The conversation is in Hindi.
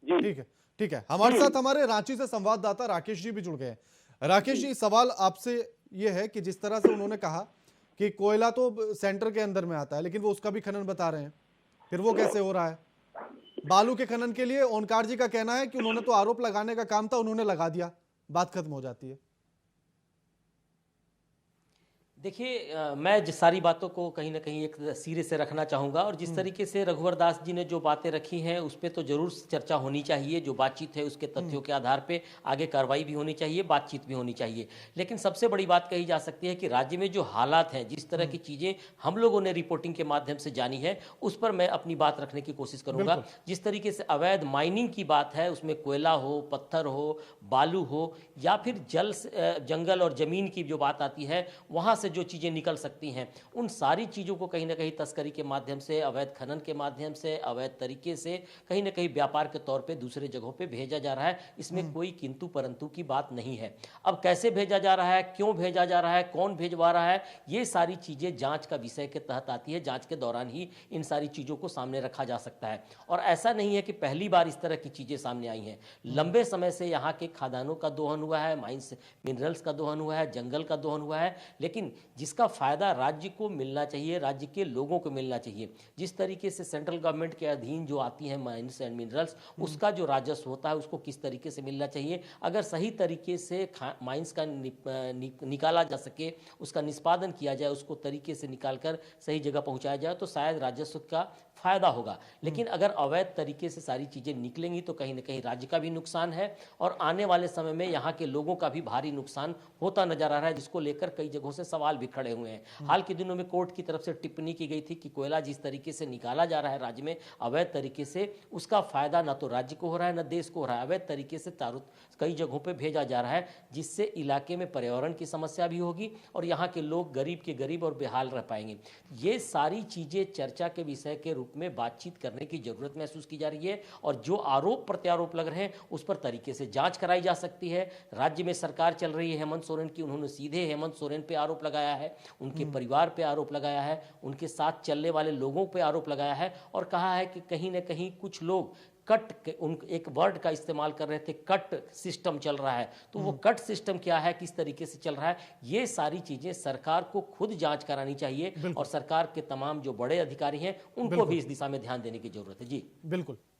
जी ठीक है, ठीक है। हमारे साथ हमारे रांची से संवाददाता राकेश जी भी जुड़ गए हैं। राकेश जी, सवाल आपसे ये है कि जिस तरह से उन्होंने कहा कि कोयला तो सेंटर के अंदर में आता है, लेकिन वो उसका भी खनन बता रहे हैं, फिर वो कैसे हो रहा है? बालू के खनन के लिए ओंकार जी का कहना है कि उन्होंने तो आरोप लगाने का काम था, उन्होंने लगा दिया, बात खत्म हो जाती है। देखिए, मैं जिस सारी बातों को कहीं ना कहीं एक सिरे से रखना चाहूँगा, और जिस तरीके से रघुवर दास जी ने जो बातें रखी हैं उस पर तो ज़रूर चर्चा होनी चाहिए। जो बातचीत है उसके तथ्यों के आधार पे आगे कार्रवाई भी होनी चाहिए, बातचीत भी होनी चाहिए। लेकिन सबसे बड़ी बात कही जा सकती है कि राज्य में जो हालात हैं, जिस तरह की चीज़ें हम लोगों ने रिपोर्टिंग के माध्यम से जानी है, उस पर मैं अपनी बात रखने की कोशिश करूँगा। बिल्कुल। जिस तरीके से अवैध माइनिंग की बात है, उसमें कोयला हो, पत्थर हो, बालू हो, या फिर जंगल और ज़मीन की जो बात आती है, वहाँ से जो चीज़ें निकल सकती हैं, उन सारी चीज़ों को कहीं ना कहीं तस्करी के माध्यम से, अवैध खनन के माध्यम से, अवैध तरीके से कहीं ना कहीं व्यापार के तौर पे दूसरे जगहों पे भेजा जा रहा है। इसमें कोई किंतु परंतु की बात नहीं है। अब कैसे भेजा जा रहा है, क्यों भेजा जा रहा है, कौन भेजवा रहा है, ये सारी चीज़ें जांच का विषय के तहत आती है। जांच के दौरान ही इन सारी चीज़ों को सामने रखा जा सकता है। और ऐसा नहीं है कि पहली बार इस तरह की चीज़ें सामने आई हैं। लंबे समय से यहाँ के खादानों का दोहन हुआ है, माइंस मिनरल्स का दोहन हुआ है, जंगल का दोहन हुआ है, लेकिन जिसका फायदा राज्य को मिलना चाहिए, राज्य के लोगों को मिलना चाहिए। जिस तरीके से सेंट्रल गवर्नमेंट के अधीन जो आती है माइंस एंड मिनरल्स, उसका जो राजस्व होता है उसको किस तरीके से मिलना चाहिए। अगर सही तरीके से माइंस का निकाला जा सके, उसका निष्पादन किया जाए, उसको तरीके से निकाल कर सही जगह पहुंचाया जाए, तो शायद राजस्व का फायदा होगा। लेकिन अगर अवैध तरीके से सारी चीज़ें निकलेंगी तो कहीं ना कहीं राज्य का भी नुकसान है, और आने वाले समय में यहाँ के लोगों का भी भारी नुकसान होता नजर आ रहा है, जिसको लेकर कई जगहों से सवाल भी खड़े हुए हैं। हाल के दिनों में कोर्ट की तरफ से टिप्पणी की गई थी कि कोयला जिस तरीके से निकाला जा रहा है राज्य में अवैध तरीके से, उसका फायदा ना तो राज्य को हो रहा है, ना देश को हो रहा है। अवैध तरीके से कई जगहों पे भेजा जा रहा है, जिससे इलाके में पर्यावरण की समस्या भी होगी और यहाँ के लोग गरीब के गरीब और बेहाल रह पाएंगे। ये सारी चीज़ें चर्चा के विषय के रूप में बातचीत करने की जरूरत महसूस की जा रही है, और जो आरोप प्रत्यारोप लग रहे हैं उस पर तरीके से जांच कराई जा सकती है। राज्य में सरकार चल रही है हेमंत सोरेन की, उन्होंने सीधे हेमंत सोरेन पे आरोप लगाया है, उनके परिवार पे आरोप लगाया है, उनके साथ चलने वाले लोगों पे आरोप लगाया है, और कहा है कि कहीं ना कहीं कुछ लोग एक वर्ड का इस्तेमाल कर रहे थे, कट सिस्टम चल रहा है। तो वो कट सिस्टम क्या है, किस तरीके से चल रहा है, ये सारी चीजें सरकार को खुद जांच करानी चाहिए, और सरकार के तमाम जो बड़े अधिकारी हैं उनको भी इस दिशा में ध्यान देने की जरूरत है। जी बिल्कुल।